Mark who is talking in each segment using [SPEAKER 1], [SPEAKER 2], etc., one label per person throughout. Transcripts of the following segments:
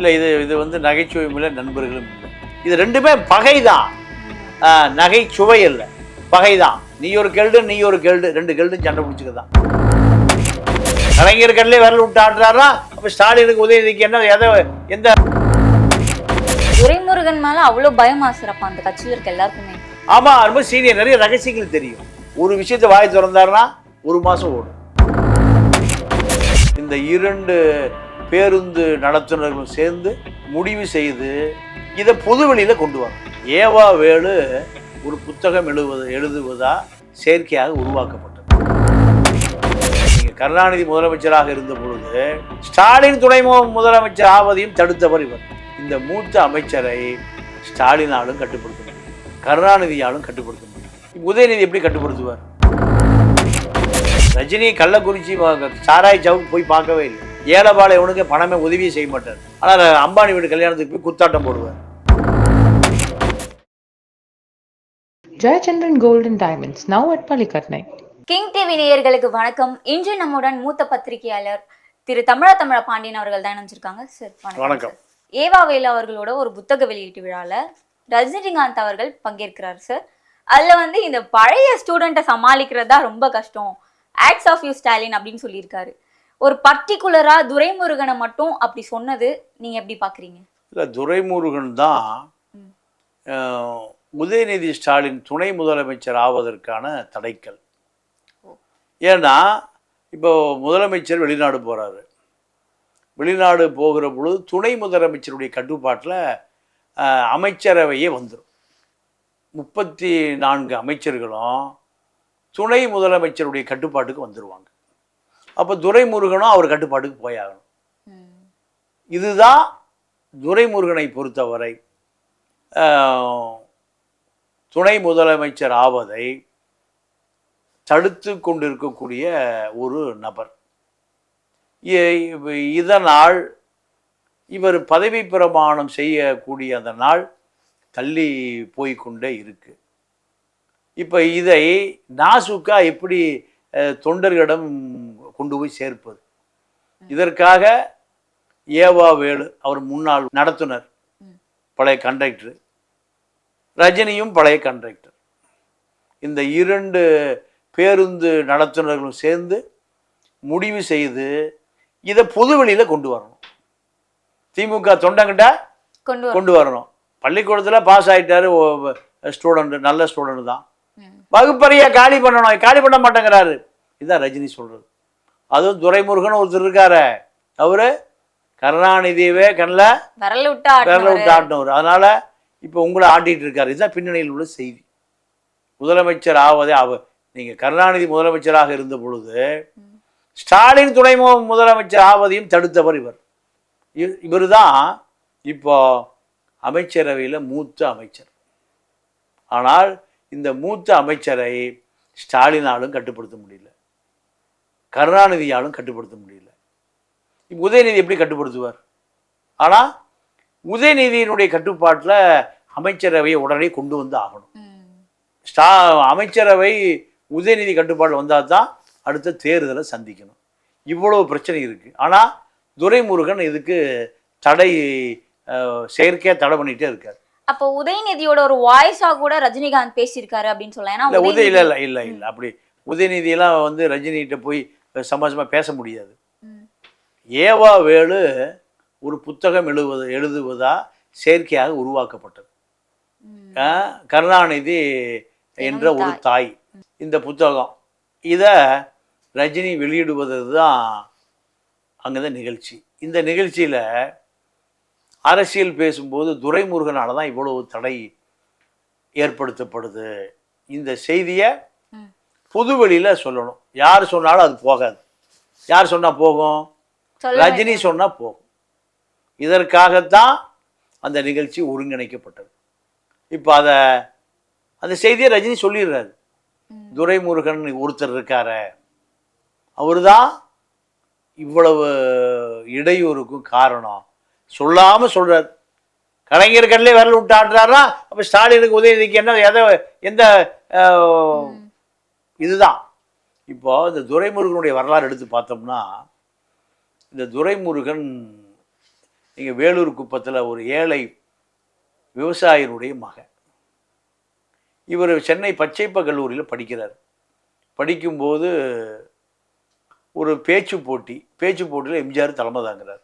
[SPEAKER 1] இல்லை இது இது வந்து நகைச்சுவையும் இல்லை நண்பர்களும் இல்லை. இது ரெண்டுமே பகை தான், நகைச்சுவை இல்லை, பகை தான். நீ ஒரு கெல்டு நீ ஒரு கெல்டு, ரெண்டு கெல்டும் சண்டை பிடிச்சிக்கதான். கலைஞர் கண்ணிலே விரல் விட்டு ஆடுறாரா, அப்போ ஸ்டாலினுக்கு உதயநிதிக்கு என்ன எந்த
[SPEAKER 2] துரைமுருகன் மேல அவ்வளவு பயமா சிறப்பா அந்த கட்சியில இருக்க எல்லாருக்குமே?
[SPEAKER 1] ஆமா, ரொம்ப சீனியர், நிறைய ரகசியங்கள் தெரியும். ஒரு விஷயத்தை வாய் திறந்தாருன்னா ஒரு மாசம் ஓடும். இந்த இரண்டு பேருந்து நடத்துனர்களும் சேர்ந்து முடிவு செய்து இதை பொதுவெளியில கொண்டு வரும். ஏவா வேலு ஒரு புத்தகம் எழுதுவதா செயற்கையாக உருவாக்கப்பட்டது. நீங்க கருணாநிதி முதலமைச்சராக இருந்த பொழுது ஸ்டாலின் துணை முதலமைச்சர் ஆவதையும் தடுத்தவர் இவர். இந்த மூத்த அமைச்சரை ஸ்டாலினாலும் கட்டுப்படுத்த முடியும், கருணாநிதியாலும் கட்டுப்படுத்த முடியும். உதயநிதி எப்படி கட்டுப்படுத்துவார்? ரஜினி கள்ளக்குறிச்சி சாராய் சவுக்கு போய் பார்க்கவே இல்லை. ஏழைபாளையவனுக்கு பணமே உதவியே செய்ய மாட்டார். ஆனால் அம்பானி வீடு கல்யாணத்துக்கு போய் குத்தாட்டம் போடுவார்.
[SPEAKER 3] Jayachandran Gold and Diamonds, now at Palikatnai.
[SPEAKER 2] King TV நேயர்களுக்கு வணக்கம். இன்று நம்முடன் மூத்த பத்திரிகையாளர் திரு தமிழ பாண்டியன் அவர்கள் தான் நினைச்சிருக்காங்க. சார்
[SPEAKER 1] வணக்கம்.
[SPEAKER 2] ஏவா வேலு அவர்களோட ஒரு புத்தக வெளியீட்டு விழால ரஜினிகாந்த் அவர்கள் பங்கேற்கிறார் சார். அதுல இந்த பழைய ஸ்டூடெண்ட்டை சமாளிக்கிறதா ரொம்ப கஷ்டம், ஆக்ட்ஸ் ஆஃப் யூ ஸ்டாலின் அப்படின்னு சொல்லியிருக்காரு. ஒரு பர்டிகுலரா துரைமுருகனை மட்டும் அப்படி சொன்னது நீங்க எப்படி பாக்குறீங்க?
[SPEAKER 1] இல்லை, துரைமுருகன் தான் உதயநிதி ஸ்டாலின் துணை முதலமைச்சர் ஆவதற்கான தடைக்கல். ஏன்னா இப்போ முதலமைச்சர் வெளிநாடு போகிறாரு. வெளிநாடு போகிற பொழுது துணை முதலமைச்சருடைய கட்டுப்பாட்டில் அமைச்சரவையே வந்துடும். 34 அமைச்சர்களும் துணை முதலமைச்சருடைய கட்டுப்பாட்டுக்கு வந்துடுவாங்க. அப்போ துரைமுருகனும் அவர் கட்டுப்பாட்டுக்கு போயாகணும். இதுதான் துரைமுருகனை பொறுத்தவரை துணை முதலமைச்சர் ஆவதை தடுத்து கொண்டிருக்கக்கூடிய ஒரு நபர். இதனால் இவர் பதவி பிரமாணம் செய்யக்கூடிய அந்த நாள் தள்ளி போய்கொண்டே இருக்கு. இப்போ இதை நாசுக்கா எப்படி தொண்டர்களிடம் கொண்டு போய் சேர்ப்பது? இதற்காக ஏவா வேலு அவர் முன்னாள் நடத்துனர், பழைய கண்டக்டர், ரஜினியும் பழைய கண்டக்டர், இந்த இரண்டு பேருந்து நடத்துனர்களும் சேர்ந்து முடிவு செய்து இதை பொதுவெளியில் கொண்டு வரணும். திமுக தொண்டங்கிட்ட கொண்டு வரணும். பள்ளிக்கூடத்தில் பாஸ் ஆகிட்டாரு ஸ்டூடெண்ட், நல்ல ஸ்டூடெண்ட் தான், வகுப்பறையை காலி பண்ணணும், காலி பண்ண மாட்டேங்கிறாரு. இதுதான் ரஜினி சொல்கிறது. அதுவும் துரைமுருகன் ஒருத்தர் இருக்காரு, அவரு கருணாநிதியவே கண்ணில் விரல விட்டு ஆட்டினவர். அதனால இப்போ உங்களை ஆட்டிகிட்டு இருக்காரு. இதுதான் பின்னணியில் உள்ள செய்தி. முதலமைச்சர் ஆவதே நீங்கள் கருணாநிதி முதலமைச்சராக இருந்த பொழுது ஸ்டாலின் துணை முதலமைச்சர் ஆவதையும் தடுத்தவர் இவர். இவர் தான் இப்போ அமைச்சரவையில் மூத்த அமைச்சர். ஆனால் இந்த மூத்த அமைச்சரை ஸ்டாலினாலும் கட்டுப்படுத்த முடியல, கருணாநிதியாலும் கட்டுப்படுத்த முடியல. உதயநிதி எப்படி கட்டுப்படுத்துவார்? ஆனால் உதயநிதியினுடைய கட்டுப்பாட்டில் அமைச்சரவையை உடனே கொண்டு வந்து ஆகணும். அமைச்சரவை உதயநிதி கட்டுப்பாடு வந்தால் தான் அடுத்த தேர்தலை சந்திக்கணும். இவ்வளவு பிரச்சனை இருக்குது. ஆனால் துரைமுருகன் இதுக்கு தடை, செயற்கையாக தடை பண்ணிகிட்டே இருக்கார்.
[SPEAKER 2] அப்போ உதயநிதியோட ஒரு வாய்ஸா கூட ரஜினிகாந்த் பேசியிருக்காரு அப்படின்னு சொல்லலாம்.
[SPEAKER 1] இல்லை அப்படி உதயநிதியெல்லாம் ரஜினிகிட்ட போய் சமாஜமாக பேச முடியாது. ஏவா வேலு ஒரு புத்தகம் எழுதுவதா செயற்கையாக உருவாக்கப்பட்டது. கருணாநிதி என்ற ஒரு தாய் இந்த புத்தகம், இதை ரஜினி வெளியிடுவது தான் அங்கதான் நிகழ்ச்சி. இந்த நிகழ்ச்சியில் அரசியல் பேசும்போது துரைமுருகனால தான் இவ்வளவு தடை ஏற்படுத்தப்படுது. இந்த செய்தியை பொதுவெளியில் சொல்லணும். யார் சொன்னாலும் அது போகாது. யார் சொன்னால் போகும்? ரஜினி சொன்னால் போகும். இதற்காகத்தான் அந்த நிகழ்ச்சி ஒருங்கிணைக்கப்பட்டது. இப்போ அந்த செய்தியை ரஜினி சொல்லிடுறாரு. துரைமுருகன் ஒருத்தர் இருக்கார, அவர் தான் இவ்வளவு இடையூறுக்கும் காரணம் சொல்லாமல் சொல்கிறார். கலைஞர் கண்ணிலே விரல் விட்டு ஆடுறாரா, அப்போ ஸ்டாலினுக்கு உதயநிதிக்கு என்ன எந்த இதுதான். இப்போ இந்த துரைமுருகனுடைய வரலாறு எடுத்து பார்த்தோம்னா, இந்த துரைமுருகன் நீங்கள் வேலூர் குப்பத்தில் ஒரு ஏழை விவசாயினுடைய மகன். இவர் சென்னை பச்சைப்ப கல்லூரியில் படிக்கிறார். படிக்கும்போது ஒரு பேச்சு போட்டியில் எம்ஜிஆர் தலைமை தாங்கிறார்.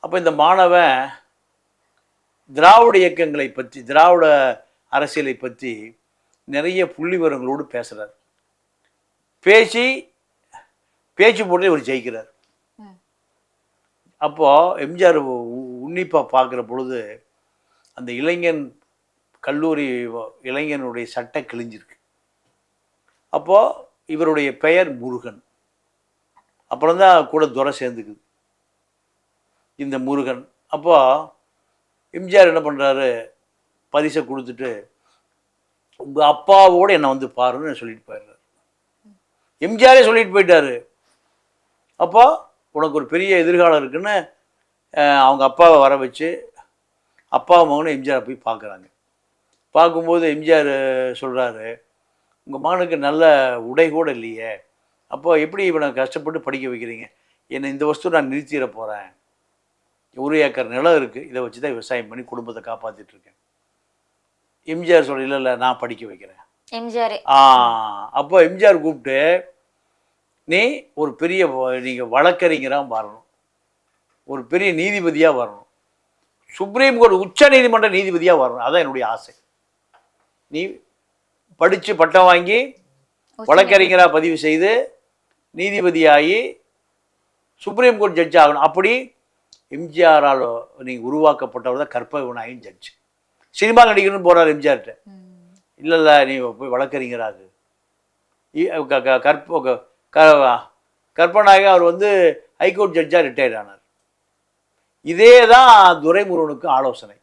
[SPEAKER 1] அப்போ இந்த மாணவன் திராவிட இயக்கங்களை பற்றி, திராவிட அரசியலை பற்றி நிறைய புள்ளி விவரங்களோடு பேசுகிறார். பேச்சு போட்டியில் இவர் ஜெயிக்கிறார். அப்போது எம்ஜிஆர் உன்னிப்பாக பார்க்குற பொழுது அந்த கல்லூரி இளைஞனுடைய சட்டை கிழிஞ்சிருக்கு. அப்போது இவருடைய பெயர் முருகன். அப்புறம்தான் கூட துரை சேர்ந்துக்குது இந்த முருகன். அப்போ எம்ஜிஆர் என்ன பண்ணுறாரு, பரிசை கொடுத்துட்டு உங்கள் அப்பாவோடு என்னை வந்து பாருன்னு சொல்லிட்டு போயிடுறாரு. எம்ஜிஆரே சொல்லிட்டு போயிட்டாரு. அப்போ உனக்கு ஒரு பெரிய எதிர்காலம் இருக்குன்னு அவங்க அப்பாவை வர வச்சு அப்பா மகனும் எம்ஜிஆரை போய் பார்க்குறாங்க. பார்க்கும்போது எம்ஜிஆர் சொல்கிறாரு, உங்கள் மகனுக்கு நல்ல உடை கூட இல்லையே, அப்போ எப்படி இவனை கஷ்டப்பட்டு படிக்க வைக்கிறீங்க? என்னை இந்த வஸ்து நான் நிறுத்திட போகிறேன், 1 ஏக்கர் நிலம் இருக்குது, இதை வச்சு தான் விவசாயம் பண்ணி குடும்பத்தை காப்பாற்றிட்டுருக்கேன். எம்ஜிஆர் சொல்ல, இல்லை நான் படிக்க வைக்கிறேன்.
[SPEAKER 2] எம்ஜிஆர்
[SPEAKER 1] அப்போ எம்ஜிஆர் கூப்பிட்டு, நீ ஒரு பெரிய நீங்கள் வழக்கறிஞராக வரணும், ஒரு பெரிய நீதிபதியாக வரணும், சுப்ரீம் கோர்ட் உச்ச நீதிமன்ற நீதிபதியாக வரணும், அதான் என்னுடைய ஆசை. நீ படித்து பட்டம் வாங்கி வழக்கறிஞராக பதிவு செய்து நீதிபதியாகி சுப்ரீம் கோர்ட் ஜட்ஜ் ஆகணும். அப்படி எம்ஜிஆரால் நீங்கள் உருவாக்கப்பட்டவர் தான் கற்பக விநாயகன் ஜட்ஜ். சினிமா நடிக்கணும்னு போகிறார் எம்ஜிஆர்கிட்ட. இல்லை நீ போய் வழக்கறிஞராகு. கற்பநாயகன் அவர் வந்து ஹைகோர்ட் ஜட்ஜாக ரிட்டையர்ட் ஆனார். இதே தான் துரைமுருகனுக்கு ஆலோசனை.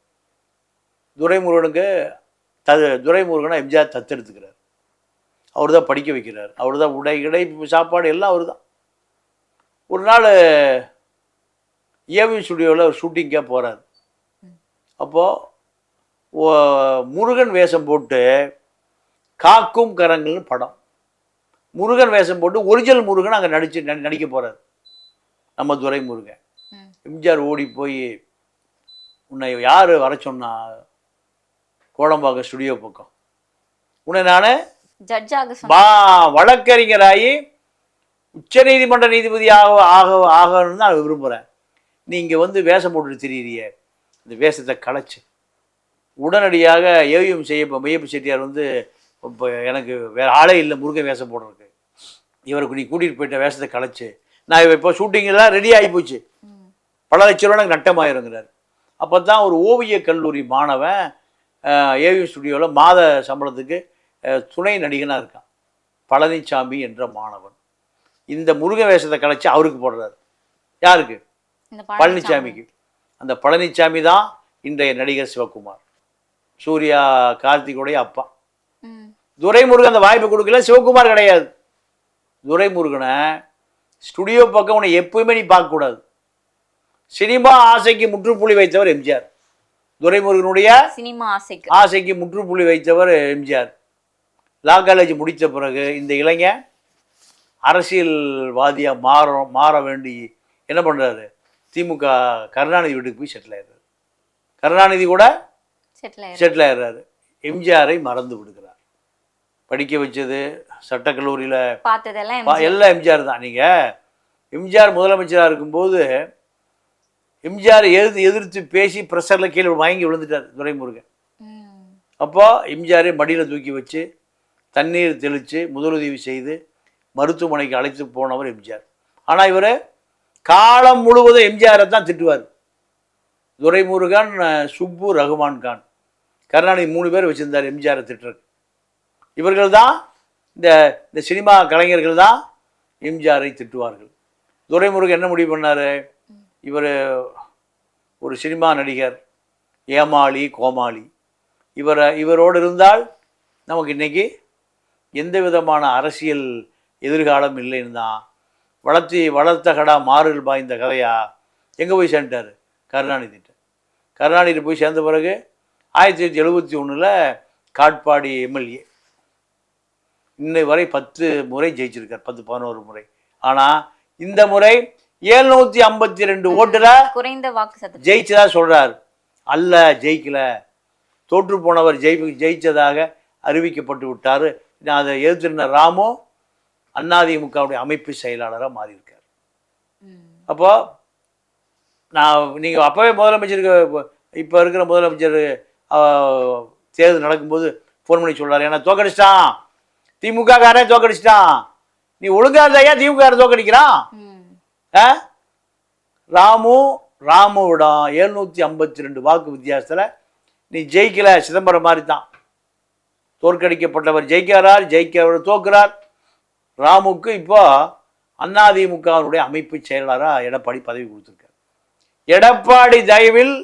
[SPEAKER 1] துரைமுருகனை எம்ஜிஆர் தத்தெடுத்துக்கிறார். அவர் தான் படிக்க வைக்கிறார். அவர் தான் உடை சாப்பாடு எல்லாம் அவர் தான். ஒரு நாள் ஏவி ஸ்டுடியோவில் ஒரு ஷூட்டிங்காக போகிறார். அப்போது முருகன் வேஷம் போட்டு காக்கும் கரங்கள்னு படம், முருகன் வேஷம் போட்டு ஒரிஜினல் முருகன் அங்கே நடிக்க போகிறார் நம்ம துரைமுருகன். எம்ஜிஆர் ஓடி போய், உன்னை யார் வர சொன்னா கோடம்பாக்கம் ஸ்டுடியோ பக்கம், உன்னை நான் வழக்கறிஞராகி உச்ச நீதிமன்ற நீதிபதி ஆகணும்னு நான் விரும்புகிறேன். நீங்கள் வந்து வேஷம் போட்டுட்டு திரியிறிய, இந்த வேஷத்தை கலைச்சு உடனடியாக ஏவிஎம் மெய்யப்ப செட்டியார் வந்து, இப்போ எனக்கு வேறு ஆளே இல்லை முருகன் வேஷம் போடுறதுக்கு, இவருக்கு நீ கூட்டிகிட்டு போயிட்ட வேஷத்தை கலைச்சு, நான் இப்போ ஷூட்டிங்கெல்லாம் ரெடி ஆகி போச்சு, பல லட்ச ரூபா எனக்கு நட்டமாயிருங்கிறார். அப்போ தான் ஒரு ஓவிய கல்லூரி மாணவன் ஏவிஎம் ஸ்டுடியோவில் மாத சம்பளத்துக்கு துணை நடிகனாக இருக்கான், பழனிசாமி என்ற மாணவன். இந்த முருக வேஷத்தை கலைச்சி அவருக்கு போடுறாரு. யாருக்கு? பழனிசாமிக்கு. அந்த பழனிசாமி தான் இன்றைய நடிகர் சிவகுமார், சூர்யா கார்த்திகோடைய அப்பா. துரைமுருகன் அந்த வாய்ப்பு கொடுக்கல, சிவகுமார் கிடையாது. துரைமுருகனை ஸ்டுடியோ பக்கம் உன்னை எப்பவுமே நீ பார்க்கக்கூடாது. சினிமா ஆசைக்கு முற்றுப்புள்ளி வைத்தவர் எம்ஜிஆர். துரைமுருகனுடைய சினிமா ஆசைக்கு முற்றுப்புள்ளி வைத்தவர் எம்ஜிஆர். லா காலேஜ் முடித்த பிறகு இந்த இளைஞன் அரசியல்வாதியாக மாற வேண்டி என்ன பண்ணுறாரு, திமுக கருணாநிதி வீட்டுக்கு போய் செட்டில் ஆயிடுறாரு. கருணாநிதி கூட செட்டில் ஆயிடுறாரு. எம்ஜிஆரை மறந்து விடுகிறார். படிக்க வச்சது சட்டக்கல்லூரியில் எல்லாம் எம்ஜிஆர் தான். நீங்கள் எம்ஜிஆர் முதலமைச்சராக இருக்கும்போது எம்ஜிஆர் எதிர்த்து பேசி ப்ரெஷரில் கீழே வாங்கி விழுந்துட்டார் துரைமுருகன். அப்போ எம்ஜிஆரை மடியில் தூக்கி வச்சு தண்ணீர் தெளித்து முதலுதவி செய்து மருத்துவமனைக்கு அழைத்து போனவர் எம்ஜிஆர். ஆனால் இவர் காலம் முழுவதும் எம்ஜிஆரை தான் திட்டுவார். துரைமுருகன், சுப்பு, ரகுமான் கான், கருணாநிதி 3 பேர் வச்சுருந்தார் எம்ஜிஆரை திட்டுறது. இவர்கள் தான் இந்த சினிமா கலைஞர்கள் தான் எம்ஜிஆரை திட்டுவார்கள். துரைமுருகன் என்ன முடிவு பண்ணார், ஒரு சினிமா நடிகர், ஏமாளி கோமாளி, இவரோடு இருந்தால் நமக்கு இன்றைக்கி எந்த விதமான அரசியல் எதிர்காலம் இல்லைன்னு தான் வளர்த்த கடா மாறுகள் பாய்ந்த கதையா எங்கே போய் சேர்ந்துட்டார், கருணாநிதிட்ட. கருணாநிதி போய் சேர்ந்த பிறகு 1971 காட்பாடி எம்எல்ஏ இன்னை வரை 10 முறை ஜெயிச்சிருக்கார், 10-11 முறை. ஆனால் இந்த முறை 752 ஓட்டுல
[SPEAKER 2] குறைந்த வாக்கு சதவீதம்
[SPEAKER 1] ஜெயிச்சதா சொல்றார். அல்ல, ஜெயிக்கல. தோற்று போனவர் ஜெயிச்சதாக அறிவிக்கப்பட்டு விட்டாரு. அதை எதிர்த்திருந்த ராமு அதிமுகவுடைய அமைப்பு செயலாளராக மாறியிருக்கார். அப்போ நீங்கள் அப்போவே முதலமைச்சருக்கு, இப்போ இருக்கிற முதலமைச்சர் தேர்தல் நடக்கும்போது ஃபோன் பண்ணி சொல்கிறார், ஏன்னா தோக்கடிச்சிட்டான், திமுக காரே தோக்கடிச்சிட்டான், நீ ஒழுங்கா இருந்தாயா திமுக தோக்கடிக்கிறான். ராமுவிடம் 752 வாக்கு வித்தியாசத்தில் நீ ஜெயிக்கல. சிதம்பரம் மாதிரி தான், தோற்கடிக்கப்பட்டவர் ஜெயிக்கிறவர் தோக்குறார். ராமுக்கு இப்போ அதிமுகவினுடைய அமைப்பு செயலாளராக எடப்பாடி பதவி கொடுத்துருக்கார். எடப்பாடி தயவில்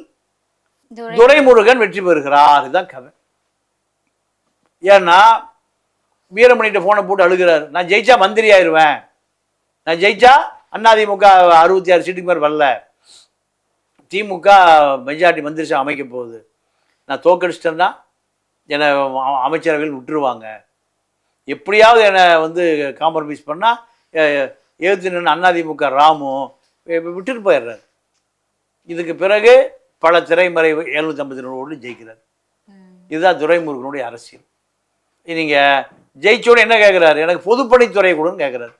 [SPEAKER 1] துரைமுருகன் வெற்றி பெறுகிறார். இதுதான் கதை. ஏன்னா வீரமணிகிட்ட போனை போட்டு அழுகிறார், நான் ஜெயிச்சா மந்திரி ஆயிடுவேன், நான் ஜெயிச்சா அதிமுக 66 சீட்டுக்கு மேலே வரல, திமுக மெஜாரிட்டி மந்திரி சபை அமைக்க போகுது, நான் தோக்கடிச்சிட்டேன்னா என்னை அமைச்சரவையில் விட்டுருவாங்க, எப்படியாவது என்னை காம்ப்ரமைஸ் பண்ணால் எழுத்து நின்று அதிமுக ராமு விட்டுட்டு போயிடுறாரு. இதுக்கு பிறகு பல திரைமறை 752 ஓட்டு ஜெயிக்கிறார். இதுதான் துரைமுருகனுடைய அரசியல். நீங்கள் ஜெயிச்சோன்னு என்ன கேட்குறாரு, எனக்கு பொதுப்பணித்துறை கூடன்னு கேட்குறாரு.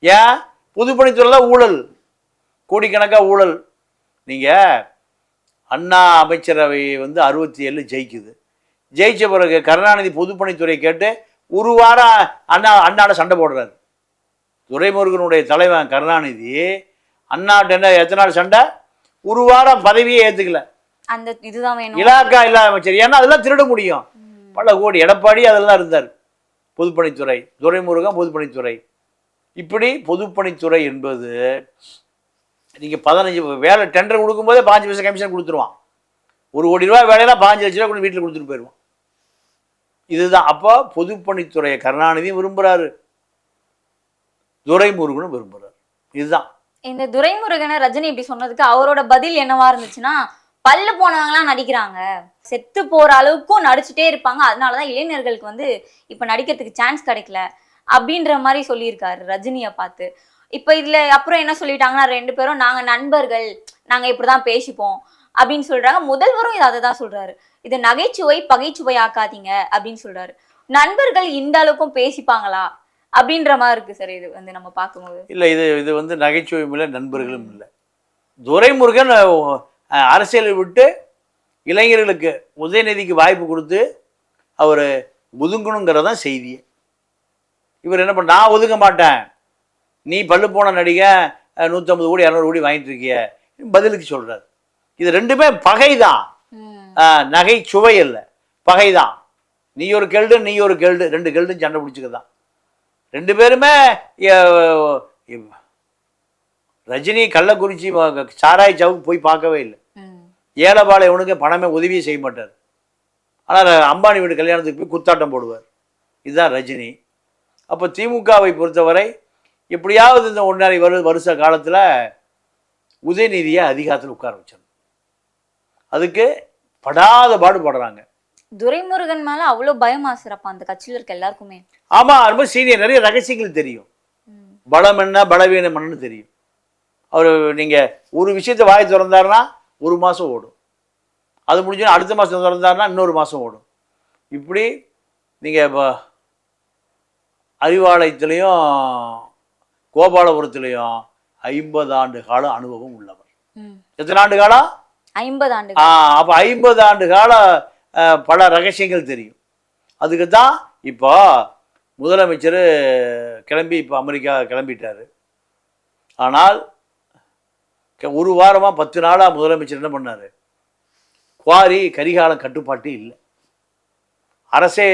[SPEAKER 1] ஏன் பொதுப்பணித்துறையில் ஊழல், கோடிக்கணக்காக ஊழல். நீங்கள் அண்ணா அமைச்சரவை 67 ஜெயிக்குது. ஜெயிச்ச பிறகு கருணாநிதி பொதுப்பணித்துறை கேட்டு ஒரு வாரம் அண்ணாட சண்டை போடுறாரு. துரைமுருகனுடைய தலைவன் கருணாநிதி அண்ணாட்ட என்ன எத்தனை நாள் சண்டை, ஒரு வாரம் பதவியே ஏற்றுக்கல.
[SPEAKER 2] அந்த இதுதான் வேணும்,
[SPEAKER 1] இலாக்கா இல்லாத அமைச்சர். ஏன்னா அதெல்லாம் திருட முடியும், பல கோடி. எடப்பாடி அதெல்லாம் இருந்தார், பொதுப்பணித்துறை, துரைமுருகன் பொதுப்பணித்துறை. இப்படி பொதுப்பணித்துறை என்பது நீங்கள் 15 வேலை டெண்டர் கொடுக்கும்போதே 5 பைசா கமிஷன் கொடுத்துருவான். 1 கோடி ரூபாய் வேலையெல்லாம் 5 லட்ச ரூபா கொண்டு வீட்டில் கொடுத்துட்டு போயிடுவான். இதுதான். அப்போ பொதுப்பணித்துறையை கருணாநிதியும் விரும்புகிறாரு, துரைமுருகனும் விரும்புகிறார். இதுதான்.
[SPEAKER 2] இந்த துரைமுருகனை ரஜினி இப்படி சொன்னதுக்கு அவரோட பதில் என்னவா இருந்துச்சுன்னா, பல்லு போனவங்களாம் நடிக்கிறாங்க, செத்து போற அளவுக்கும் நடிச்சுட்டே இருப்பாங்க, அதனாலதான் இளைஞர்களுக்கு இப்ப நடிக்கிறதுக்கு சான்ஸ் கிடைக்கல அப்படின்ற மாதிரி சொல்லியிருக்காரு ரஜினியை பார்த்து. இப்ப இதுல அப்புறம் என்ன சொல்லிட்டாங்கன்னா, 2 பேரும் நாங்க நண்பர்கள், நாங்க இப்படிதான் பேசிப்போம் அப்படின்னு சொல்றாங்க. முதல்வரும் அதை தான் சொல்றாரு, இது நகைச்சுவை பகைச்சுவை ஆக்காதீங்க அப்படின்னு சொல்றாரு. நண்பர்கள் இந்த அளவுக்கும் பேசிப்பாங்களா அப்படின்ற மாதிரி இருக்கு சார் இது நம்ம பார்க்கும்போது.
[SPEAKER 1] இல்லை, இது நகைச்சுவையும் இல்லை, நண்பர்களும் இல்லை. துரைமுருகன் அரசியலை விட்டு இளைஞர்களுக்கு உதயநிதிக்கு வாய்ப்பு கொடுத்து அவர் ஒதுங்கணுங்கிறதான் செய்தியே. இவர் என்ன பண்ண, நான் ஒதுங்க மாட்டேன், நீ பல்லு போன நடிகை 150 கோடி 200 கோடி வாங்கிட்டு இருக்கிய பதிலுக்கு சொல்றாரு. இது ரெண்டுமே பகைதான், நகைச்சுவை இல்லை, பகைதான். நீ ஒரு கெல்டு, நீ ஒரு கெல்டு, 2 கெல்டும் சண்டை பிடிச்சிக்கதான். 2 பேருமே. ரஜினி கள்ளக்குறிச்சி சாராய் சவுக்கு போய் பார்க்கவே இல்லை, ஏழைபாளையவனுக்கு பணமே உதவியே செய்ய மாட்டார். ஆனால் அம்பானி வீடு கல்யாணத்துக்கு போய் குத்தாட்டம் போடுவார். இதுதான் ரஜினி. அப்போ திமுகவை பொறுத்தவரை எப்படியாவது இந்த 1.5 வருஷ காலத்தில் உதயநிதியை அதிகாரத்தில் உட்கார வச்சிடணும். அதுக்கு படாத பாடுபடுறாங்க.
[SPEAKER 2] துரைமுருகன் மேல அவ்வளோ பயமா சிறப்பா அந்த கட்சியில் இருக்க எல்லாருக்குமே?
[SPEAKER 1] ஆமா, ரொம்ப சீனியர், நிறைய ரகசியங்கள் தெரியும், பலம் என்ன பலவீனம் என்னன்னு தெரியும். அவர் நீங்கள் ஒரு விஷயத்தை வாய் திறந்தாருன்னா 1 மாதம் ஓடும், அது முடிஞ்சோன்னா அடுத்த மாதம் திறந்தாருன்னா இன்னொரு மாதம் ஓடும். இப்படி நீங்கள் இப்போ அறிவாலயத்திலையும் கோபாலபுரத்திலையும் 50 ஆண்டு கால அனுபவம் உள்ளவர். எத்தனை ஆண்டு காலம்?
[SPEAKER 2] 50 ஆண்டு.
[SPEAKER 1] அப்போ 50 ஆண்டு கால பல ரகசியங்கள் தெரியும். அதுக்கு தான் இப்போ முதலமைச்சர் கிளம்பி இப்போ அமெரிக்கா கிளம்பிட்டார். ஆனால் ஒரு வாரமாக 10 நாளாக முதலமைச்சர் என்ன பண்ணார், குவாரி கரிகாலம் கட்டுப்பாட்டு இல்லை, அரசே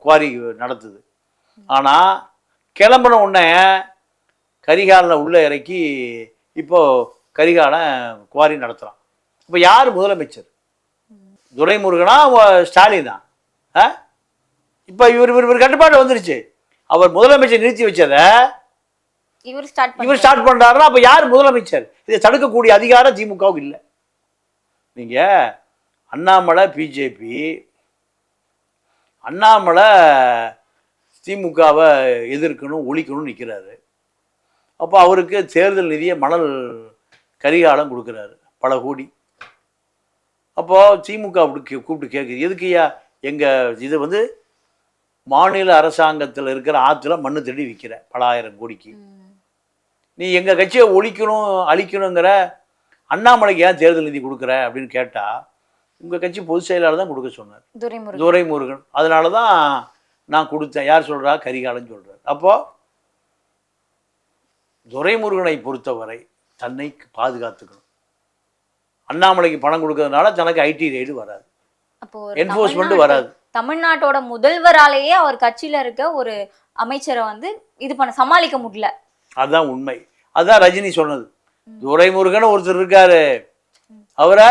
[SPEAKER 1] குவாரி நடத்துது. ஆனால் கிளம்பின உடனே கரிகாலனை உள்ளே இறக்கி இப்போது கரிகாலன் குவாரி நடத்துகிறான். இப்போ யார் முதலமைச்சர், துரைமுருகனா ஸ்டாலினா? இப்போ இவர் கட்டுப்பாடு வந்துருச்சு. அவர் முதலமைச்சர் நிறுத்தி வச்சதை இவர் ஸ்டார்ட் பண்ணுறாருன்னா அப்போ யார் முதலமைச்சர்? இதை தடுக்கக்கூடிய அதிகாரம் திமுகவுக்கு இல்லை. நீங்கள் அண்ணாமலை பிஜேபி, அண்ணாமலை திமுகவை எதிர்க்கணும் ஒழிக்கணும்னு நிற்கிறாரு. அப்போ அவருக்கு தேர்தல் நிதியை மணல் கரிகாலம் கொடுக்குறாரு பல கோடி. அப்போது திமுக அப்படி கூப்பிட்டு கேட்குது, எதுக்குய்யா எங்கள் இது வந்து மாநில அரசாங்கத்தில் இருக்கிற ஆற்றுல மண்ணு தடி விற்கிற பல ஆயிரம் கோடிக்கு, நீ எங்கள் கட்சியை ஒழிக்கணும் அழிக்கணுங்கிற அண்ணாமலைக்கு ஏன் தேர்தல் நிதி கொடுக்குற அப்படின்னு கேட்டால், உங்கள் கட்சி பொதுச் செயலாளர் தான் கொடுக்க சொன்னார், துரைமுருகன். அதனால தான் நான் கொடுத்தேன். யார் சொல்கிறா? கரிகாலன்னு சொல்கிறார். அப்போது துரைமுருகனை பொறுத்தவரை தன்னை பாதுகாத்துக்கணும். அண்ணாமலைக்கு பணம் கொடுக்கறதுனால தனக்கு ஐடி ரெய்டு வராது, என்ஃபோர்ஸ்மெண்ட் வராது.
[SPEAKER 2] தமிழ்நாட்டோட முதல்வராலேயே அவர் கட்சியில இருக்க ஒரு அமைச்சரை வந்து இது பண்ண சமாளிக்க முடியல.
[SPEAKER 1] அதுதான் உண்மை. அதுதான் ரஜினி சொன்னது. துரைமுருகன் ஒருத்தர் இருக்காரு, அவரை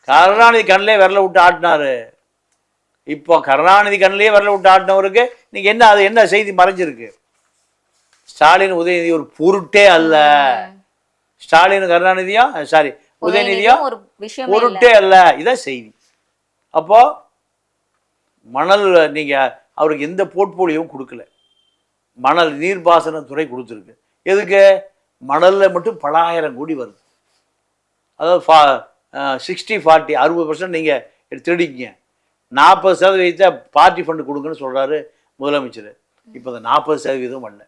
[SPEAKER 1] கருணாநிதி கண்ணிலே விரல விட்டு ஆட்டினாரு. இப்போ கருணாநிதி கண்ணிலேயே விரல விட்டு ஆட்டினவருக்கு நீங்க என்ன, அது என்ன செய்தி மறைஞ்சிருக்கு? ஸ்டாலின் உதயநிதி ஒரு பொருட்டே அல்ல. ஸ்டாலின் கருணாநிதியும் சாரி உதயநிதியும் பொருட்டே அல்ல, இதான் செய்தி. அப்போ மணல் நீங்க அவருக்கு எந்த போர்ட்போலியோவும் கொடுக்கல. மணல் நீர்ப்பாசனத்துறை கொடுத்துருக்கு. எதுக்கு? மணலில் மட்டும் பல ஆயிரம் கோடி வருது. அதாவது 60-40 60% நீங்கள் திருடிக்கிங்க, 40% பார்ட்டி ஃபண்டு கொடுங்கன்னு சொல்கிறாரு முதலமைச்சர். இப்போ அந்த 40% வரல,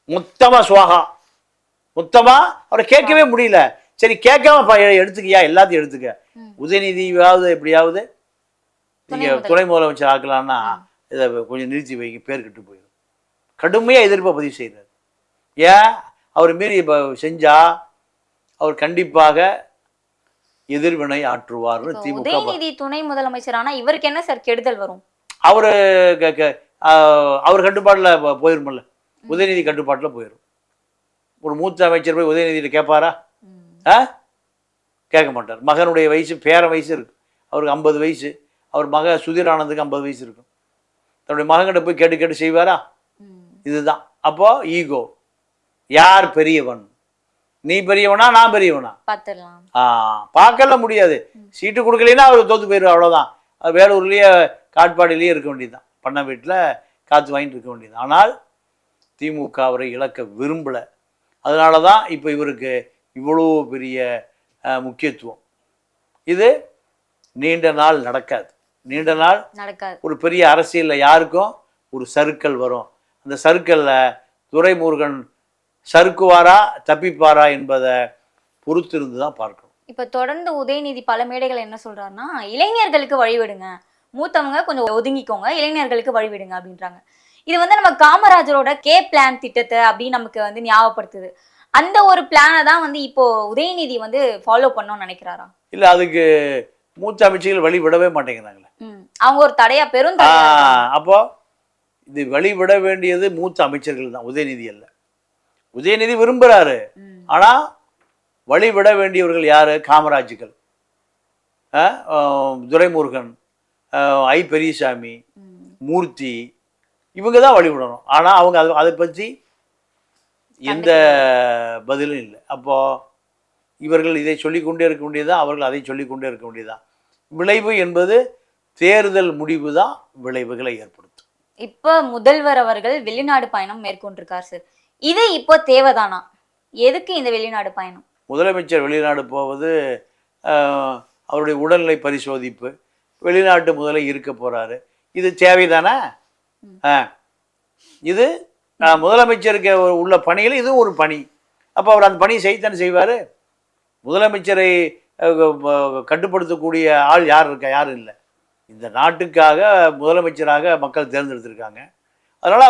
[SPEAKER 1] மொத்தமாக சுவாகா. மொத்தமாக அவரை கேட்கவே முடியல. சரி கேட்காம எடுத்துக்கியா, எல்லாத்தையும் எடுத்துக்க. உதயநிதியாவது எப்படியாவது நீங்கள் துணை முதலமைச்சர் ஆக்கலான்னா இதை கொஞ்சம் நிறுத்தி வைங்க, பேர் கெட்டு போயிடும். கடுமையாக எதிர்ப்பை பதிவு செய்கிறார். ஏன் அவர் மீறி இப்போ செஞ்சால் அவர் கண்டிப்பாக எதிர்வினை ஆற்றுவார்னு திமுக.
[SPEAKER 2] உதயநிதி துணை முதலமைச்சர் ஆனால் இவருக்கு என்ன சார் கெடுதல் வரும்?
[SPEAKER 1] அவர் கட்டுப்பாட்டில் போயிருமில்ல, உதயநிதி கட்டுப்பாட்டில் போயிடும். ஒரு மூத்த அமைச்சர் போய் உதயநிதியில கேட்பாரா? கேட்க மாட்டார். மகனுடைய வயசு பேர வயசு இருக்கு, அவருக்கு 50 வயசு. அவர் மக சுதீர் ஆனந்துக்கு 50 வயசு இருக்கும். தன்னுடைய மகன்கிட்ட போய் கேட்டு கேட்டு செய்வாரா? இதுதான். அப்போ ஈகோ. யார் பெரியவன்? நீ பெரியவனா நான் பெரியவனா? பார்க்கல முடியாது. சீட்டு கொடுக்கலன்னா அவர் தோத்து போயிடுவார், அவ்வளோதான். அது வேலூர்லேயே காட்பாடியிலேயே இருக்க வேண்டியதுதான், பண்ண வீட்டில் காற்று வாங்கிட்டு இருக்க வேண்டியது. ஆனால் திமுக அவரை இழக்க விரும்பலை. அதனால தான் இப்போ இவருக்கு இவ்வளோ பெரிய முக்கியத்துவம். இது நீண்ட நாள் நடக்காது. நீண்ட நாள் நடக்காது. ஒரு பெரிய அரசியலில் யாருக்கும் ஒரு சறுக்கல் வரும். அந்த சறுக்கல்ல துரைமுருகன் சறுக்குவாரா தப்பிப்பாரா என்பதை பொறுத்திருந்து தான் பார்க்கணும்.
[SPEAKER 2] இப்போ தொடர்ந்து உதயநிதி பல மேடைகள் என்ன சொல்றாருன்னா, இளைஞர்களுக்கு வழிவிடுங்க, மூத்தவங்க கொஞ்சம் ஒதுங்கிக்கோங்க, இளைஞர்களுக்கு வழிவிடுங்க அப்படின்றாங்க. இது வந்து நம்ம காமராஜரோட கே பிளான் திட்டத்தை அப்படின்னு நமக்கு வந்து ஞாபகப்படுத்துது. அந்த ஒரு பிளானை தான் வந்து இப்போ உதயநிதி வந்து ஃபாலோ பண்ணணும்னு நினைக்கிறாரா?
[SPEAKER 1] இல்லை, அதுக்கு மூத்த அமைச்சர்கள் வழி விடவே மாட்டேங்கிறாங்களே.
[SPEAKER 2] அவங்க ஒரு தடையா பெரும்.
[SPEAKER 1] அப்போ இது வழிவிட வேண்டியது மூத்த அமைச்சர்கள் தான், உதயநிதி அல்ல. உதயநிதி விரும்புகிறாரு, ஆனால் வழிவிட வேண்டியவர்கள் யாரு? காமராஜுகள், துரைமுருகன், ஐ பெரியசாமி, மூர்த்தி, இவங்க தான் வழிவிடணும். ஆனால் அவங்க அதை பற்றி எந்த பதிலும் இல்லை. அப்போது இவர்கள் இதை சொல்லிக்கொண்டே இருக்க வேண்டியதுதான், அவர்கள் அதை சொல்லிக்கொண்டே இருக்க வேண்டியதுதான். விளைவு என்பது தேர்தல் முடிவு தான் விளைவுகளை ஏற்படுத்தும்.
[SPEAKER 2] இப்போ முதல்வர் அவர்கள் வெளிநாடு பயணம் மேற்கொண்டிருக்கார் சார், இது இப்போ தேவைதானா? எதுக்கு இந்த வெளிநாடு பயணம்?
[SPEAKER 1] முதலமைச்சர் வெளிநாடு போவது அவருடைய உடல்நிலை பரிசோதிப்பு, வெளிநாட்டு முதல்ல இருக்க போறாரு, இது தேவைதானே? இது முதலமைச்சருக்கு உள்ள பணிகள் இதுவும் ஒரு பணி. அப்போ அவர் அந்த பணியை செய்தானே செய்வார். முதலமைச்சரை கட்டுப்படுத்தக்கூடிய ஆள் யார் இருக்கா? யாரும் இல்லை. இந்த நாட்டுக்காக முதலமைச்சராக மக்கள் தேர்ந்தெடுத்திருக்காங்க. அதனால்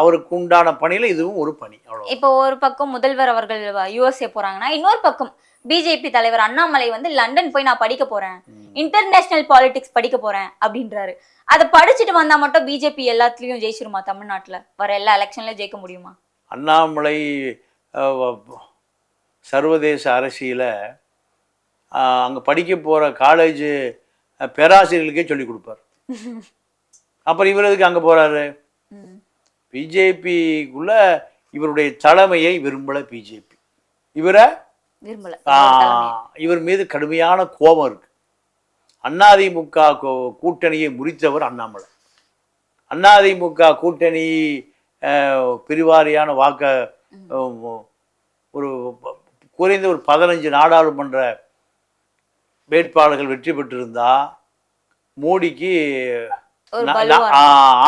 [SPEAKER 1] அவருக்கு உண்டான பணியில் இதுவும் ஒரு பணி. அவ்வளோ.
[SPEAKER 2] இப்போ ஒரு பக்கம் முதல்வர் அவர்கள் USA போகிறாங்கன்னா, இன்னொரு பக்கம் பிஜேபி தலைவர் அண்ணாமலை வந்து லண்டன் போய் நான் படிக்க போகிறேன், இன்டர்நேஷ்னல் பாலிடிக்ஸ் படிக்க போகிறேன் அப்படின்றாரு. அதை படிச்சுட்டு வந்தால் மட்டும் பிஜேபி எல்லாத்துலேயும் ஜெயிச்சிருமா? தமிழ்நாட்டில் வர எல்லா எலெக்ஷன்லையும் ஜெயிக்க முடியுமா?
[SPEAKER 1] அண்ணாமலை சர்வதேச அரசியலை அங்கே படிக்க போகிற காலேஜ் பேராசிரியர்களுக்கே சொல்லி கொடுப்பார். அப்புறம் இவர் எதுக்கு அங்கே போகிறாரு? பிஜேபிக்குள்ள இவருடைய தலைமையை விரும்பலை பிஜேபி. இவர் மீது கடுமையான கோபம் இருக்கு. அதிமுக கூட்டணியை முறித்தவர் அண்ணாமலை. அதிமுக கூட்டணி பிரிவாரியான வாக்க ஒரு குறைந்த ஒரு 15 நாடாளுமன்ற வேட்பாளர்கள் வெற்றி பெற்றிருந்தா மோடிக்கு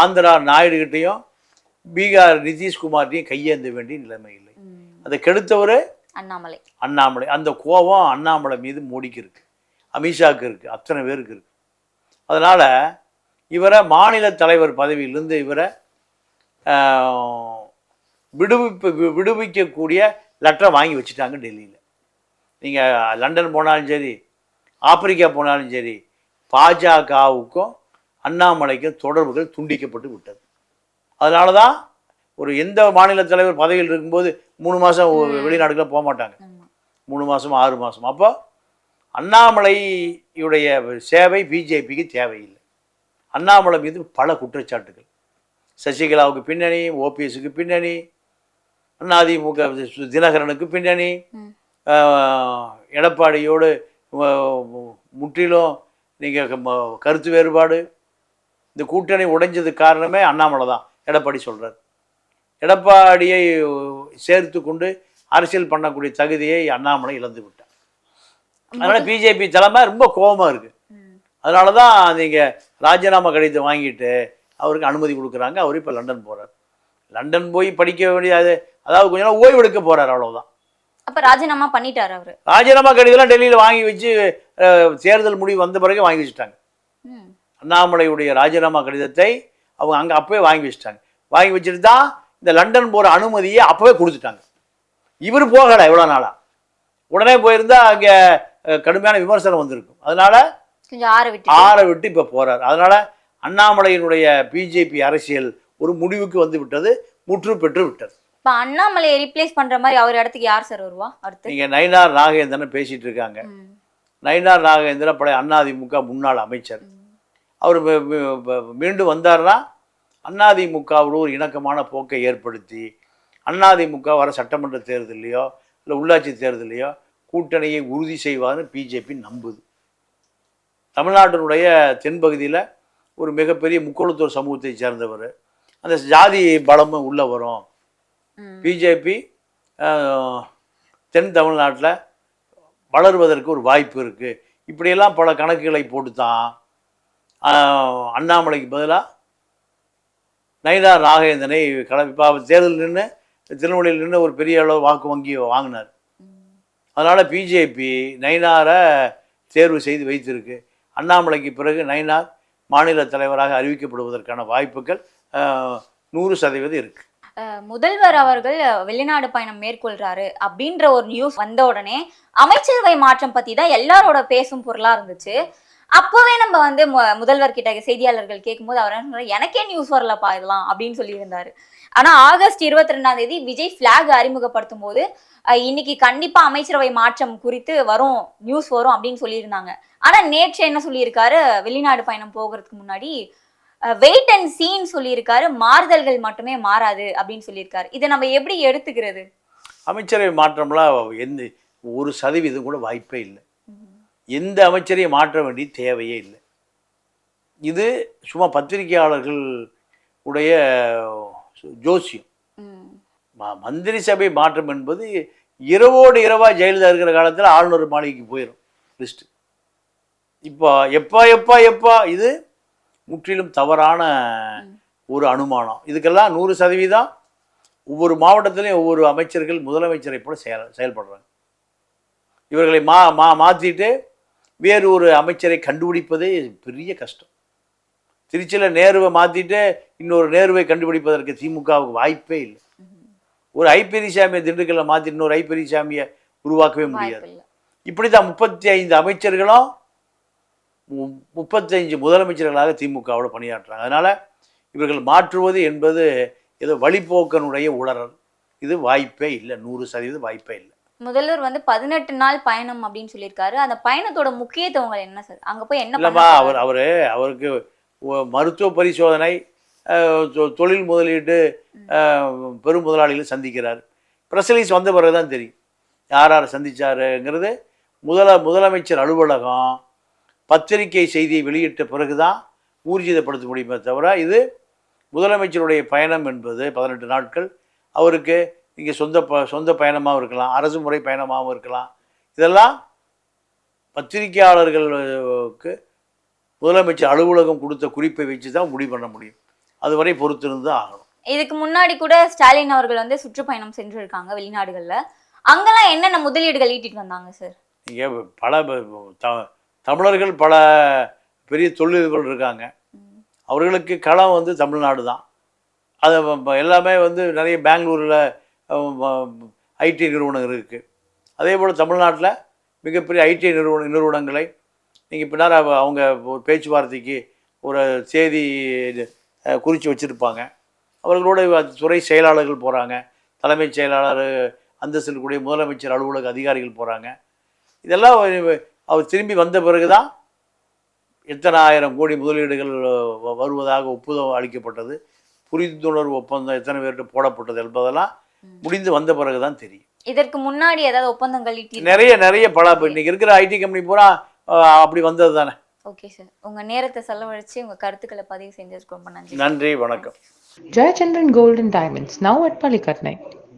[SPEAKER 1] ஆந்திரா நாயுடுகிட்டையும் பீகார் நிதிஷ்குமார்ட்டையும் கையேந்த வேண்டிய நிலைமை இல்லை. அதை கெடுத்தவர் அண்ணாமலை. அந்த கோபம் அண்ணாமலை மீது மோடிக்கு இருக்கு, அமித்ஷாவுக்கு இருக்கு, அத்தனை பேருக்கு இருக்கு. அதனால இவரை மாநில தலைவர் பதவியிலிருந்து இவரை விடுவிக்கக்கூடிய லெட்டரை வாங்கி வச்சுட்டாங்க டெல்லியில். நீங்கள் லண்டன் போனாலும் சரி, ஆப்பிரிக்கா போனாலும் சரி, பாஜகவுக்கும் அண்ணாமலைக்கும் தொடர்புகள் துண்டிக்கப்பட்டு விட்டது. அதனால தான் ஒரு எந்த மாநில தலைவர் பதவியில் இருக்கும்போது 3 மாதம் வெளிநாடுகளில் போக மாட்டாங்க, 3 மாதம் 6 மாதம். அப்போ அண்ணாமலையுடைய சேவை பிஜேபிக்கு தேவையில்லை. அண்ணாமலை மீது பல குற்றச்சாட்டுகள், சசிகலாவுக்கு பின்னணி, ஓபிஎஸ்க்கு பின்னணி, அதிமுக தினகரனுக்கு பின்னணி, எடப்பாடியோடு முற்றிலும் நீங்கள் கருத்து வேறுபாடு. இந்த கூட்டணி உடைஞ்சதுக்கு காரணமே அண்ணாமலை தான், எடப்பாடி சொல்கிறார். எடப்பாடியை சேர்த்து கொண்டு அரசியல் பண்ணக்கூடிய தகுதியை அண்ணாமலை இழந்து விட்டார். அதனால் பிஜேபி தலைமை ரொம்ப கோபமாக இருக்குது. அதனால தான் நீங்கள் ராஜினாமா கடிதத்தை வாங்கிட்டு அவருக்கு அனுமதி கொடுக்குறாங்க. அவர் இப்போ லண்டன் போகிறார். லண்டன் போய் படிக்க வேண்டியது, அதாவது கொஞ்ச நாள் ஓய்வு எடுக்க போகிறார், அவ்வளோதான்.
[SPEAKER 2] அப்போ ராஜினாமா பண்ணிட்டார் அவர்.
[SPEAKER 1] ராஜினாமா கடிதம்லாம் டெல்லியில் வாங்கி வச்சு தேர்தல் முடிவு வந்த பிறகு வாங்கி வச்சுட்டாங்க. அண்ணாமலையுடைய ராஜினாமா கடிதத்தை அவங்க அங்கே அப்போவே வாங்கி வச்சுட்டாங்க. வாங்கி வச்சுட்டு தான் இந்த லண்டன் போகிற அனுமதியை அப்போவே கொடுத்துட்டாங்க. இவர் போகலை எவ்வளோ நாளாக. உடனே போயிருந்தா அங்கே கடுமையான விமர்சனம் வந்திருக்கும். அதனால ஆற விட்டு இப்போ போகிறார். அதனால் அண்ணாமலையினுடைய பிஜேபி அரசியல் ஒரு முடிவுக்கு வந்து விட்டது, முற்று பெற்று விட்டது.
[SPEAKER 2] இப்போ அண்ணாமலையை ரீப்ளேஸ் பண்ணுற மாதிரி அவர் இடத்துக்கு யார் சார் வருவா அடுத்து?
[SPEAKER 1] நீங்கள் நயினார் நாகேந்திரன் பேசிகிட்டு இருக்காங்க. நயினார் நாகேந்திரன் பழைய அதிமுக முன்னாள் அமைச்சர். அவர் மீண்டும் வந்தார்னா அதிமுகவோட ஒரு இணக்கமான போக்கை ஏற்படுத்தி அதிமுக வர சட்டமன்ற தேர்தலையோ இல்லை உள்ளாட்சி தேர்தலையோ கூட்டணியை உறுதி செய்வார்னு பிஜேபி நம்புது. தமிழ்நாட்டினுடைய தென்பகுதியில் ஒரு மிகப்பெரிய முக்கோணத்தூர் சமூகத்தை சேர்ந்தவர், அந்த ஜாதி பலமும் உள்ளே வரும். பிஜேபி தென் தமிழ்நாட்டில் வளருவதற்கு ஒரு வாய்ப்பு இருக்குது. இப்படியெல்லாம் பல கணக்குகளை போட்டு தான் அண்ணாமலைக்கு பதிலாக நயினார் நாகேந்திரனை இப்போ தேர்தல் நின்று திருநெல்வேலியில் நின்று ஒரு பெரிய அளவு வாக்கு வங்கி வாங்கினார். அதனால் பிஜேபி நயினாரை தேர்வு செய்து வைத்திருக்கு. அண்ணாமலைக்கு பிறகு நயினார் மாநில தலைவராக அறிவிக்கப்படுவதற்கான வாய்ப்புகள் 100% இருக்குது.
[SPEAKER 2] முதல்வர் அவர்கள் வெளிநாடு பயணம் மேற்கொள்றாரு அப்படின்ற ஒரு நியூஸ் வந்த உடனே அமைச்சரவை மாற்றம் பற்றி தான் எல்லாரோட பேசும் பொருளாக இருந்துச்சு. அப்போவே நம்ம வந்து முதல்வர் கிட்ட செய்தியாளர்கள் கேட்கும்போது அவர் என்ன சொன்னார், எனக்கே நியூஸ் வரலப்பா இதெல்லாம் அப்படின்னு சொல்லியிருந்தாரு. ஆனால் ஆகஸ்ட் 22ஆம் தேதி விஜய் ஃபிளாக் அறிமுகப்படுத்தும் போது இன்னைக்கு கண்டிப்பா அமைச்சரவை மாற்றம் குறித்து வரும், நியூஸ் வரும் அப்படின்னு சொல்லியிருந்தாங்க. ஆனால் நேற்று என்ன சொல்லியிருக்காரு, வெளிநாடு பயணம் போகிறதுக்கு முன்னாடி வெயிட் அண்ட் சீன் சொல்லியிருக்காரு, மாறுதல்கள் மட்டுமே மாறாது அப்படின்னு சொல்லியிருக்காரு. இதை நம்ம எப்படி எடுத்துக்கிறது?
[SPEAKER 1] அமைச்சரவை மாற்றம்லாம் 1% கூட வாய்ப்பே இல்லை. எந்த அமைச்சரையும் மாற்ற வேண்டிய தேவையே இல்லை. இது சும்மா பத்திரிகையாளர்கள் உடைய ஜோசியம். மந்திரி சபை மாற்றம் என்பது இரவோடு இரவாக ஜெயலலிதா இருக்கிற காலத்தில் ஆளுநர் மாளிகைக்கு போயிடும் லிஸ்ட்டு. இப்போ எப்போ இது முற்றிலும் தவறான ஒரு அனுமானம். இதுக்கெல்லாம் 100% ஒவ்வொரு மாவட்டத்திலையும் ஒவ்வொரு அமைச்சர்கள் முதலமைச்சரை போல செயல்படுறாங்க. இவர்களை மாற்றிட்டு வேறு ஒரு அமைச்சரை கண்டுபிடிப்பதே பெரிய கஷ்டம். திருச்சியில் நேருவை மாற்றிட்டு இன்னொரு நேருவை கண்டுபிடிப்பதற்கு திமுகவுக்கு வாய்ப்பே இல்லை. ஒரு ஐப்பெரியசாமியை திண்டுக்கல்ல மாற்றி இன்னொரு ஐப்பெரியசாமியை உருவாக்கவே முடியாது. இப்படி தான் 35 அமைச்சர்களும் 35 முதலமைச்சர்களாக திமுகவோட பணியாற்றுறாங்க. அதனால் இவர்கள் மாற்றுவது என்பது ஏதோ வழிபோக்கனுடைய உளறல். இது வாய்ப்பே இல்லை, 100% வாய்ப்பே இல்லை.
[SPEAKER 2] முதல்வர் வந்து 18 நாள் பயணம் அப்படின்னு சொல்லியிருக்காரு. அந்த பயணத்தோட முக்கியத்துவங்கள் என்ன சார்? அங்கே போய் என்ன
[SPEAKER 1] இல்லைம்மா, அவருக்கு மருத்துவ பரிசோதனை, தொழில் முதலீட்டு பெரும் முதலாளிகளை சந்திக்கிறார். பிரசலீஸ் வந்த பிறகு தான் தெரியும் யார் சந்திச்சாருங்கிறது. முதலமைச்சர் அலுவலகம் பத்திரிகை செய்தியை வெளியிட்ட பிறகு தான் ஊர்ஜிதப்படுத்த முடியுமே தவிர இது முதலமைச்சருடைய பயணம் என்பது 18 நாட்கள். அவருக்கு இங்கே சொந்த பயணமாகவும் இருக்கலாம், அரசு முறை பயணமாகவும் இருக்கலாம். இதெல்லாம் பத்திரிகையாளர்களுக்கு முதலமைச்சர் அலுவலகம் கொடுத்த குறிப்பை வச்சு தான் முடிவு பண்ண முடியும். அதுவரை பொறுத்திருந்து ஆகணும்.
[SPEAKER 2] இதுக்கு முன்னாடி கூட ஸ்டாலின் அவர்கள் வந்து சுற்றுப்பயணம் சென்றிருக்காங்க வெளிநாடுகள்ல. அங்கெல்லாம் என்னென்ன முதலீடுகள் ஈட்டிட்டு வந்தாங்க சார்?
[SPEAKER 1] இங்கே பல தமிழர்கள் பல பெரிய தொழில்கள் இருக்காங்க. அவர்களுக்கு களம் வந்து தமிழ்நாடு தான். அது எல்லாமே வந்து நிறைய பெங்களூரில் ஐடி நிறுவனங்கள் இருக்குது. அதே போல் தமிழ்நாட்டில் மிகப்பெரிய ஐடி நிறுவனங்களை நீங்கள் பின்னால் அவங்க ஒரு பேச்சுவார்த்தைக்கு ஒரு செய்தி குறித்து வச்சுருப்பாங்க. அவர்களோட துறை செயலாளர்கள் போகிறாங்க, தலைமைச் செயலாளர் அந்தஸ்தில் கூடிய முதலமைச்சர் அலுவலக அதிகாரிகள் போகிறாங்க. இதெல்லாம் அவர் திரும்பி வந்த பிறகு தான் எத்தனை ஆயிரம் கோடி முதலீடுகள் வருவதாக ஒப்புதல் அளிக்கப்பட்டது, புரிந்துணர்வு ஒப்பந்தம் எத்தனை பேர்கிட்ட போடப்பட்டது என்பதெல்லாம் முடிந்து வந்த பிறகு தான் தெரியும்.
[SPEAKER 2] இதற்கு முன்னாடி ஏதாவது ஒப்பந்தங்கள்
[SPEAKER 1] நிறைய பல இன்னைக்கு இருக்கிற ஐடி கம்பெனி பூரா அப்படி வந்தது தானே.
[SPEAKER 2] ஓகே சார், உங்க நேரத்தை செலவழிச்சு உங்க கருத்துக்களை பதிவு செஞ்சதுக்கு ரொம்ப நன்றி.
[SPEAKER 1] நன்றி, வணக்கம்.
[SPEAKER 3] Jayachandran Gold and Diamonds, now at Palikatnai.